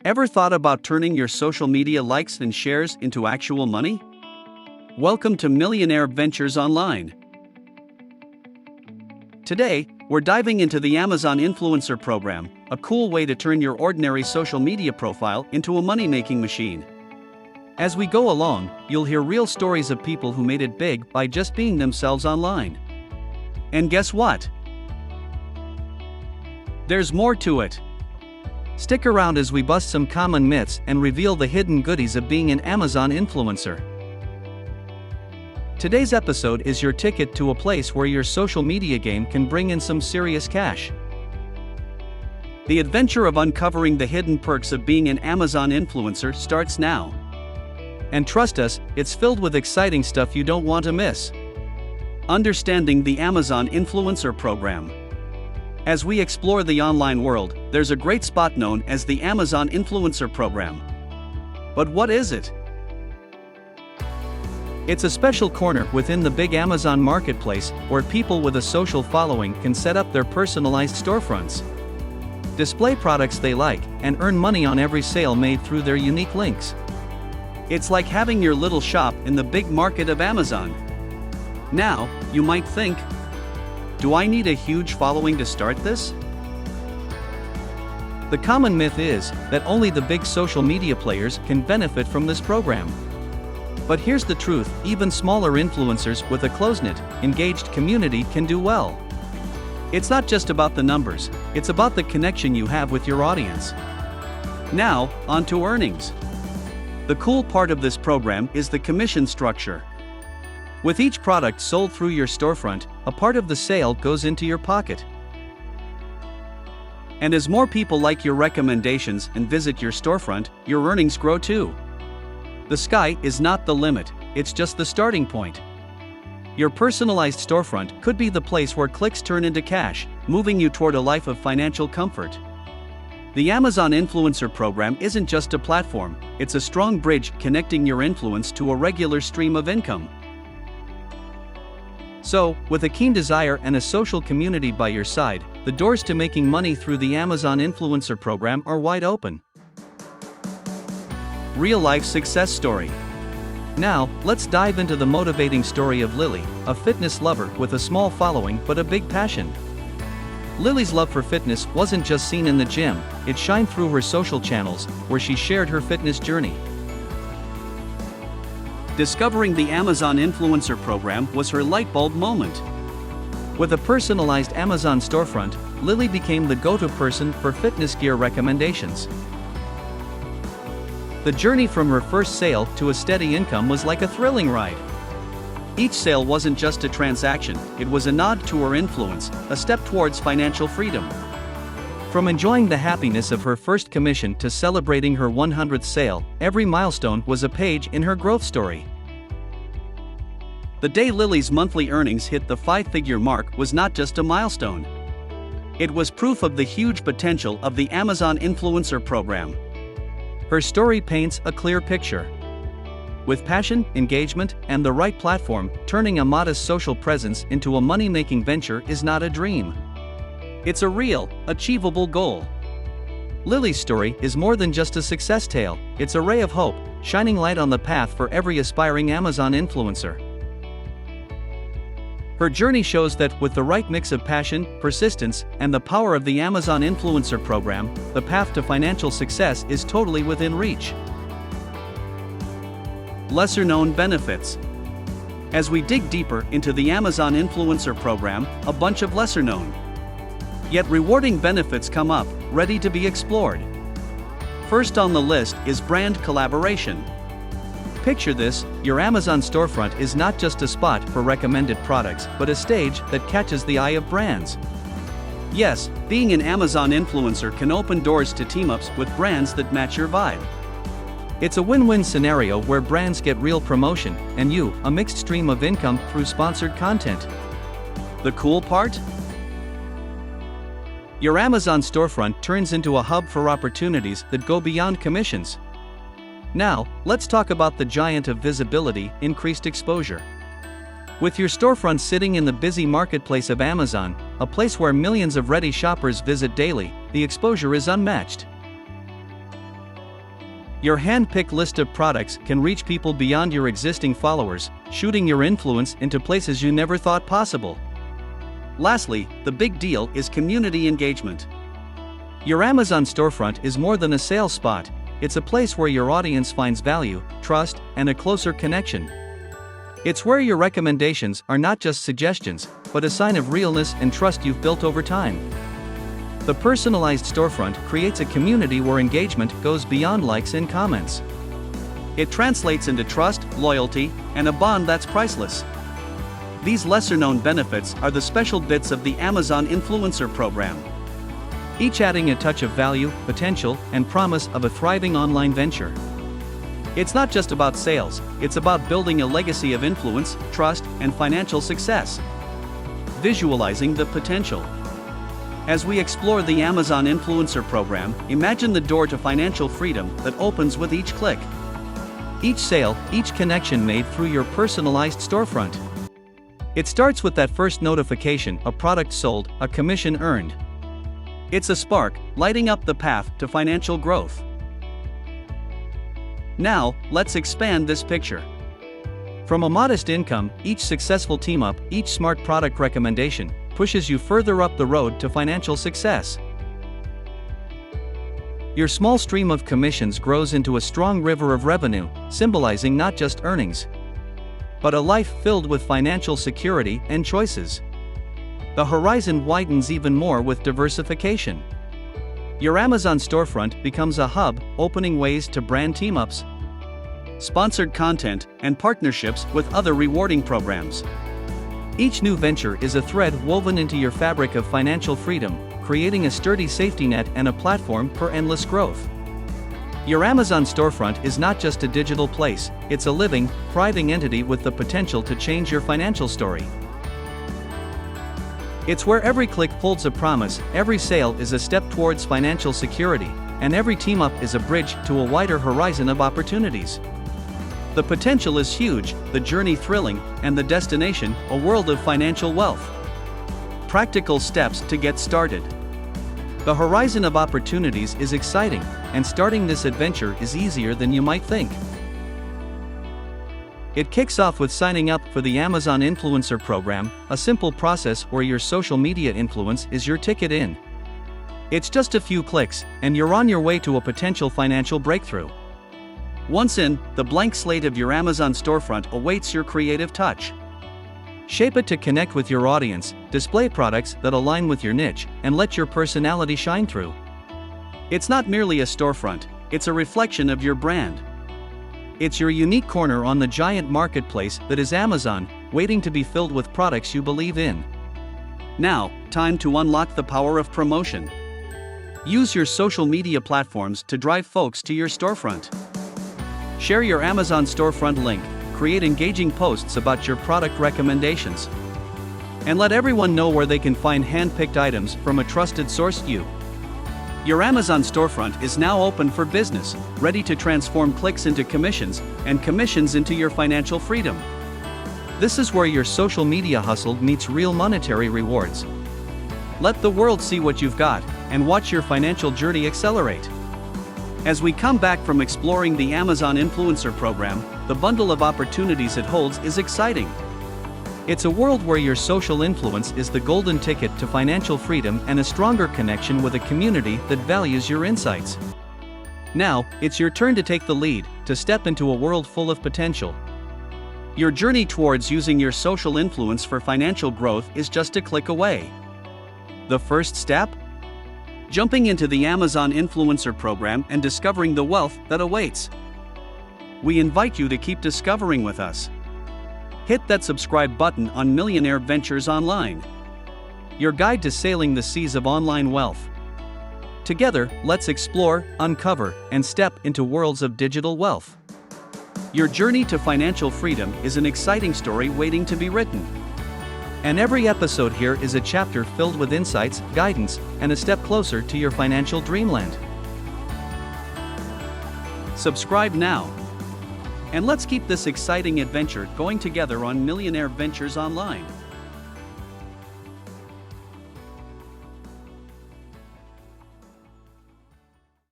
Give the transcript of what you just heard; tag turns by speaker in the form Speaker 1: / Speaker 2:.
Speaker 1: Ever thought about turning your social media likes and shares into actual money? Welcome to Millionaire Ventures Online. Today, we're diving into the Amazon Influencer Program, a cool way to turn your ordinary social media profile into a money-making machine. As we go along, you'll hear real stories of people who made it big by just being themselves online. And guess what? There's more to it. Stick around as we bust some common myths and reveal the hidden goodies of being an Amazon influencer. Today's episode is your ticket to a place where your social media game can bring in some serious cash. The adventure of uncovering the hidden perks of being an Amazon influencer starts now. And trust us, it's filled with exciting stuff you don't want to miss. Understanding the Amazon Influencer Program. As we explore the online world, there's a great spot known as the Amazon Influencer Program. But what is it? It's a special corner within the big Amazon marketplace where people with a social following can set up their personalized storefronts, display products they like, and earn money on every sale made through their unique links. It's like having your little shop in the big market of Amazon. Now, you might think, do I need a huge following to start this? The common myth is that only the big social media players can benefit from this program. But here's the truth, even smaller influencers with a close-knit, engaged community can do well. It's not just about the numbers, it's about the connection you have with your audience. Now, on to earnings. The cool part of this program is the commission structure. With each product sold through your storefront, a part of the sale goes into your pocket. And as more people like your recommendations and visit your storefront, your earnings grow too. The sky is not the limit, it's just the starting point. Your personalized storefront could be the place where clicks turn into cash, moving you toward a life of financial comfort. The Amazon Influencer Program isn't just a platform, it's a strong bridge connecting your influence to a regular stream of income. So, with a keen desire and a social community by your side, the doors to making money through the Amazon Influencer Program are wide open. Real-life success story. Now, let's dive into the motivating story of Lily, a fitness lover with a small following but a big passion. Lily's love for fitness wasn't just seen in the gym, it shined through her social channels, where she shared her fitness journey. Discovering the Amazon Influencer Program was her light bulb moment. With a personalized Amazon storefront, Lily became the go-to person for fitness gear recommendations. The journey from her first sale to a steady income was like a thrilling ride. Each sale wasn't just a transaction, it was a nod to her influence, a step towards financial freedom. From enjoying the happiness of her first commission to celebrating her 100th sale, every milestone was a page in her growth story. The day Lily's monthly earnings hit the 5-figure mark was not just a milestone. It was proof of the huge potential of the Amazon Influencer Program. Her story paints a clear picture. With passion, engagement, and the right platform, turning a modest social presence into a money-making venture is not a dream. It's a real, achievable goal. Lily's story is more than just a success tale, it's a ray of hope, shining light on the path for every aspiring Amazon influencer. Her journey shows that with the right mix of passion, persistence, and the power of the Amazon Influencer Program, the path to financial success is totally within reach. Lesser-known benefits. As we dig deeper into the Amazon Influencer Program, a bunch of lesser-known, yet rewarding benefits come up, ready to be explored. First on the list is brand collaboration. Picture this, your Amazon storefront is not just a spot for recommended products, but a stage that catches the eye of brands. Yes, being an Amazon influencer can open doors to team-ups with brands that match your vibe. It's a win-win scenario where brands get real promotion, and you, a mixed stream of income through sponsored content. The cool part? Your Amazon storefront turns into a hub for opportunities that go beyond commissions. Now, let's talk about the giant of visibility, increased exposure. With your storefront sitting in the busy marketplace of Amazon, a place where millions of ready shoppers visit daily, the exposure is unmatched. Your hand-picked list of products can reach people beyond your existing followers, shooting your influence into places you never thought possible. Lastly, the big deal is community engagement. Your Amazon storefront is more than a sales spot, it's a place where your audience finds value, trust, and a closer connection. It's where your recommendations are not just suggestions, but a sign of realness and trust you've built over time. The personalized storefront creates a community where engagement goes beyond likes and comments. It translates into trust, loyalty, and a bond that's priceless. These lesser-known benefits are the special bits of the Amazon Influencer Program, each adding a touch of value, potential, and promise of a thriving online venture. It's not just about sales, it's about building a legacy of influence, trust, and financial success. Visualizing the potential. As we explore the Amazon Influencer Program, imagine the door to financial freedom that opens with each click. Each sale, each connection made through your personalized storefront. It starts with that first notification, a product sold, a commission earned. It's a spark, lighting up the path to financial growth. Now, let's expand this picture. From a modest income, each successful team-up, each smart product recommendation, pushes you further up the road to financial success. Your small stream of commissions grows into a strong river of revenue, symbolizing not just earnings, but a life filled with financial security and choices. The horizon widens even more with diversification. Your Amazon storefront becomes a hub, opening ways to brand team-ups, sponsored content, and partnerships with other rewarding programs. Each new venture is a thread woven into your fabric of financial freedom, creating a sturdy safety net and a platform for endless growth. Your Amazon storefront is not just a digital place, it's a living, thriving entity with the potential to change your financial story. It's where every click holds a promise, every sale is a step towards financial security, and every team-up is a bridge to a wider horizon of opportunities. The potential is huge, the journey thrilling, and the destination, a world of financial wealth. Practical steps to get started. The horizon of opportunities is exciting, and starting this adventure is easier than you might think. It kicks off with signing up for the Amazon Influencer Program, a simple process where your social media influence is your ticket in. It's just a few clicks, and you're on your way to a potential financial breakthrough. Once in, the blank slate of your Amazon storefront awaits your creative touch. Shape it to connect with your audience, display products that align with your niche, and let your personality shine through. It's not merely a storefront, it's a reflection of your brand. It's your unique corner on the giant marketplace that is Amazon, waiting to be filled with products you believe in. Now, time to unlock the power of promotion. Use your social media platforms to drive folks to your storefront. Share your Amazon storefront link, create engaging posts about your product recommendations, and let everyone know where they can find hand-picked items from a trusted source. Your Amazon storefront is now open for business, ready to transform clicks into commissions, and commissions into your financial freedom. This is where your social media hustle meets real monetary rewards. Let the world see what you've got, and watch your financial journey accelerate. As we come back from exploring the Amazon Influencer Program, the bundle of opportunities it holds is exciting. It's a world where your social influence is the golden ticket to financial freedom and a stronger connection with a community that values your insights. Now, it's your turn to take the lead, to step into a world full of potential. Your journey towards using your social influence for financial growth is just a click away. The first step? Jumping into the Amazon Influencer Program and discovering the wealth that awaits. We invite you to keep discovering with us. Hit that subscribe button on Millionaire Ventures Online, your guide to sailing the seas of online wealth. Together, let's explore, uncover, and step into worlds of digital wealth. Your journey to financial freedom is an exciting story waiting to be written. And every episode here is a chapter filled with insights, guidance, and a step closer to your financial dreamland. Subscribe now. And let's keep this exciting adventure going together on Millionaire Ventures Online.